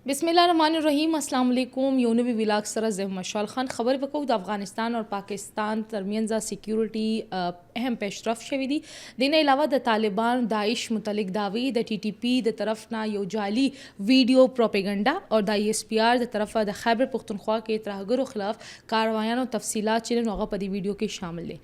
बिस्मिल्लाहिर्रहमानिर्रहीम अस्सलाम वालेकुम यूनिवी विलाग सरा ज़ेब मशाल खान खबर वको अफगानिस्तान और पाकिस्तान दरमियान सिक्योरिटी अहम पेशरफ शवी दी दिन अलावा द तालिबान दाइश मुतलिक दावी द TTP द तरफ ना यो जाली वीडियो प्रोपेगंडा और द ESPR द तरफ द खैबर पुख्तनख्वा के तरहगरों खिलाफ कार्रवायान और तफसीलात चिलन वगा पदी वीडियो के शामिल ले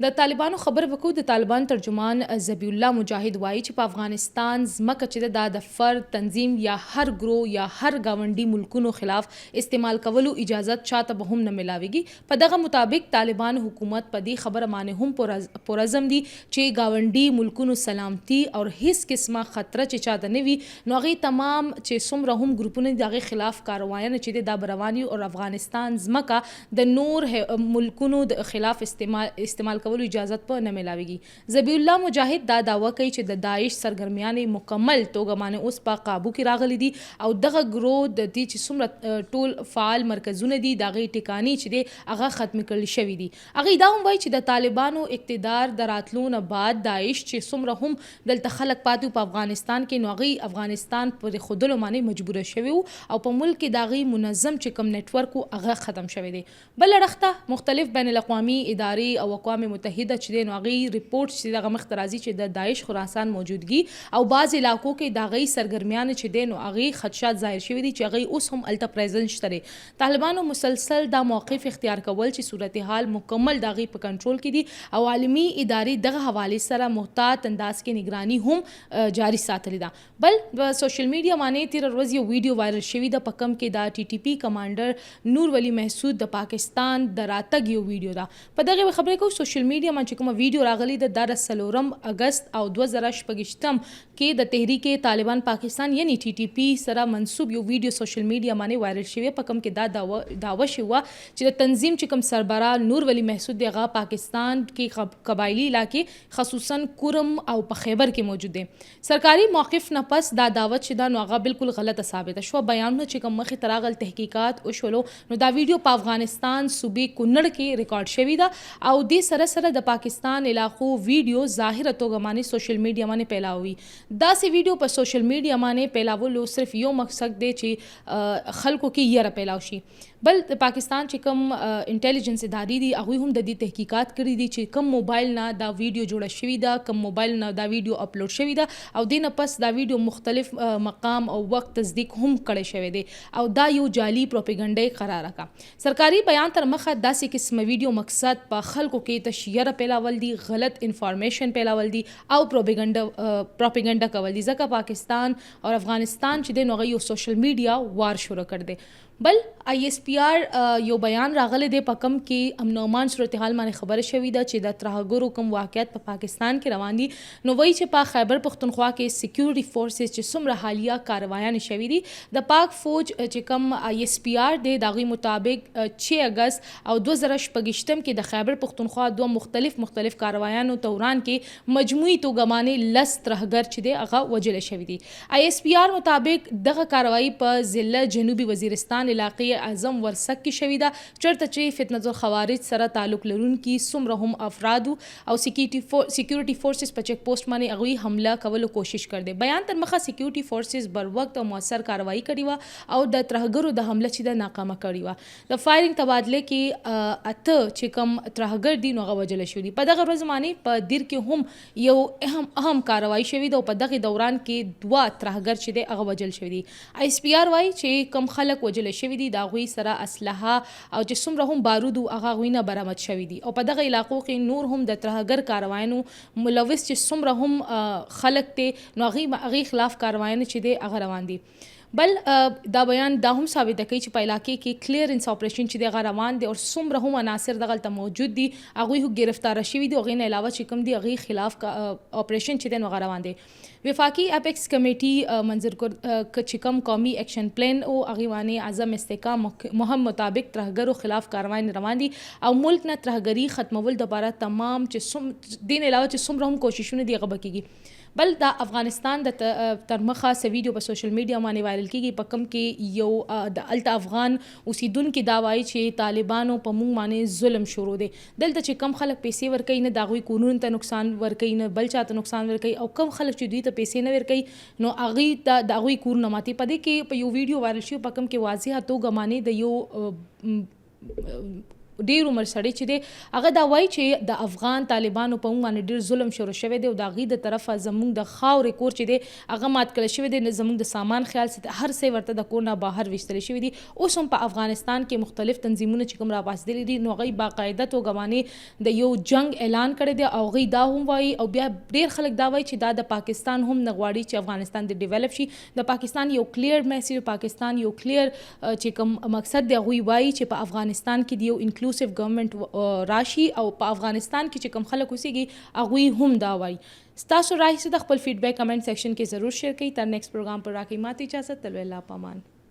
द तालिबान खबर वकू द तालिबान तर्जुमान ज़बीउल्लाह मुजाहिद वाई च अफगानिस्तान ज़मक च द फर तंजीम या हर ग्रो या हर गावंडी मुल्कुनो खिलाफ इस्तेमाल कवलू इजाज़त चात बहम न मिलावेगी पदगा मुताबिक तालिबान हुकूमत पदी खबर माने हम पुरज़म दी चे गावंडी मुल्कुनो सलामती और हिस किस्मा खतरा चे चात नवी नौगी तमाम चे सुम रहम ग्रुपन दागे खिलाफ कार्रवायान चे दा बरवानी और अफगानिस्तान ज़मका द नूर मुल्कुनो खिलाफ इस्तेमाल कवलू इजाज़त पर न मिलावेगी ज़बीउल्लाह मुजाहिद दा दावा कई च द दाइश सरगर्मियान मुकम्मल तोगा माने उस पा काबू की रागली दी और दगा ग्रो द दी च सुमर टोल फाल मरकजुन दी दागे टिकानी च दे अगा ख़त्म कर शवी दी अगी दाम वाई च द तालिबानो इक़्तिदार दरातलून बाद दाइश च सुमर हम दल तखलक पातू पा अफगानिस्तान के नौगी अफगानिस्तान पर खुदलो माने मजबूर शवी और पा मुल्क के दागी मुनज़म च कम नेटवर्क को अगा ख़त्म शवी दे बल रख्ता मुख्तलिफ बैन अल-अक़वामी इदारे और अक़वाम मुत्तहिदा च नौगी रिपोर्ट च दगा मख्तराजी च द दाइश खुरासान मौजूदगी और बाज़ इलाकों के दागी सरगर्मियान च दे नौगी खदशात ज़ाहिर शवी दी च उस हम अल्टा प्रेजेंस तरे तालिबान मुसलसल दा मौक़िफ़ इख्तियार कवल च सूरत हाल मुकम्मल दागी पर कंट्रोल की दी और आलमी इदारे दगा हवाले सरा मोहतात अंदाज के निगरानी हम जारी सातलिदा बल सोशल मीडिया माने तिर रोज़ ये वीडियो वायरल शवी द पकम के दा TTP कमांडर नूर वली महसूद द पाकिस्तान द रातग यो वीडियो दा पदगे खबर को सोशल मीडिया में चिकुमा वीडियो रागली द दरसलोरम अगस्त और 2025 के द तहरीक तालिबान पाकिस्तान यानी TTP सरा मंसूब यो वीडियो सोशल मीडिया माने वायरल शवी पकम के दावा हुआ च तंजीम चिकम सरबरा नूर वली महसूद दगा पाकिस्तान के कबायली इलाके खसूसन कुरम और पखैबर के मौजूद है सरकारी मौक़िफ़ न पस दा दावत शुदा नगा बिल्कुल गलत साबित शो बयान में चिकम मखी तरागल तहकीकात उशवलो नो दा वीडियो पा अफगानिस्तान सूबे कुन्नड़ के रिकॉर्ड शवी दा और दी सरसर द पाकिस्तान इलाक़ो वीडियो ज़ाहिर तोगा माने सोशल मीडिया माने पैला हुई दा से वीडियो पर सोशल मीडिया माने पैला वो लो सिर्फ यो मकसद दे ची खल्को की यर पैलावशी बल पाकिस्तान चिकम इंटेलिजेंस इदारी दी अगुई हम ददी तहकीकात करी दी ची कम मोबाइल ना दा वीडियो जोड़ा शवी दा कम मोबाइल ना दा वीडियो अपलोड शवी दा और दिन पस दा वीडियो मुख्तलिफ मकाम और वक्त तस्दीक हम करे शवे दे और दा यो जाली प्रोपेगंडे करार रखा सरकारी बयान तर मखा दा से किस्म वीडियो मकसद पा खल्को के तशयर पैलावल दी गलत इंफॉर्मेशन पैलावल दी और प्रोपेगंडा कवल दी जका पाकिस्तान और अफगानिस्तान चिदे नगई सोशल मीडिया वार शुरू कर दे बल ISPR यो बयान रागले दे पकम के अमनोमान सूरत हाल माने खबर शवी दा च द त्रहगुर कम वाक़यात पाकिस्तान के रवानी नोवई च पा खैबर पुख्तनख्वा के सिक्योरिटी फोर्सेस च सुमर हालिया कार्रवायान शवी दी द पाक फौज च कम ISPR दे दागी मुताबिक 6 अगस्त और 2025 के द खैबर पुख्तनख्वा दो मुख्तलिफ कार्रवायान दौरान के मजमुई तो गमाने लस त्रहगर च दे अगा वजल शवी दी ISPR मुताबिक दगा कार्रवाई पर ज़िला जनूबी वज़ीरिस्तान इलाक़े आज़म वरसक की शवीदा चरतचे फितनतुल खवारिज सरा ताल्लुक लरून की सुम रहम अफरादू और सिक्योरिटी फोर्सेस पर चेक पोस्ट माने अगुई हमला कवल कोशिश कर दे बयान तर मखा सिक्योरिटी फोर्सेस बर वक्त और मौसर कार्रवाई करी हुआ और द त्रहगर द हमला चिदा नाकामा करी हुआ द फायरिंग तबादले के चिकम त्रहगर दी नगा वजल शवी पदग रोज माने पर दिर के हम यो अहम कार्रवाई शवी द पदग दौरान के दुआ त्रहगर चिदे अगा वजल शवी ISPR वाई चे कम खलक वजल शवी दी दागुई सरा असलहा और जिसम रहम बारूद अगावीना बरामद शवी दी और पदग इलाकों के नूर हम द त्रहगर कार्रवायन मुलविस जिसम रहम खलक ते नगी अगी खिलाफ कार्रवायन चिदे अगा रवान दी बल दा बयान दाहम साबित कई च इलाके के क्लियरेंस ऑपरेशन चिदे अगा रवान दे और सुम रहम अनासर दगल मौजूद दी अगुई गिरफ्तार शवी दी और अलावा चिकम दी अगी खिलाफ का ऑपरेशन चिदे नगा रवान दे वफाकी एपेक्स कमेटी मंजर को चिकम कौमी एक्शन प्लान ओ अगीवान आज़म इस्तेकाम मुहम मुताबिक त्रहगर खिलाफ कार्रवाई रवान दी और मुल्क न त्रहगरी ख़त्मवल दोबारा तमाम दिन अलावा सुम रहम कोशिशों ने दी अगबकीगी بل د افغانستان د تر مخه س ویډیو په سوشل میډیا باندې وایرل کیږي په کم کې یو د الت افغان اوسیدونکو دا وایي چې طالبانو په مونږ باندې ظلم شروع دی. دلته چې کم خلک پیسې ورکوي نه د هغوی قانون ته نقصان ورکوي نه بل چاته نقصان ورکوي او کم خلک چې دوی ته پیسې نه ورکوي نو هغوی ته د هغوی کورونه ماتي. په دې کې په یو ویډیو وایرل شوی په کم کې واضحه توګه باندې د یو ډیر عمر سړی چې دی هغه دا وایي چې د افغان طالبانو په موږ باندې ډیر ظلم شروع شوی دی او د هغوی د طرفه زموږ د خاورې کور چې دی هغه مات کړی شوی دی زموږ د سامان خیال هر څه ورته د کور نه بهر ویستلی شوي دي. اوس هم په افغانستان کې مختلف تنظیمونه چې کوم راپاڅېدلي دي نو هغوی باقاعده توګه باندې د یو جنگ اعلان کړی دی او هغوی دا هم وایي او بیا ډیر خلک دا وایي چې دا د پاکستان هم نه غواړي چې افغانستان د ډیولپ شي. د پاکستان یو کلیر میسیج پاکستان یو کلیر چې کوم مقصد دی هغوی وایي چې په افغانستان کې د یو انکلوسیو ګورنمنټ راشي او په افغانستان کې چې کوم خلک اوسېږي هغوی هم دا وایي. ستاسو رایې څه د خپل فیډبیک کمنټ سیکشن کې ضرور شیر کړئ. تر نیکسټ پروګرام پر راکوي ماته اجازه تلو الله پامان.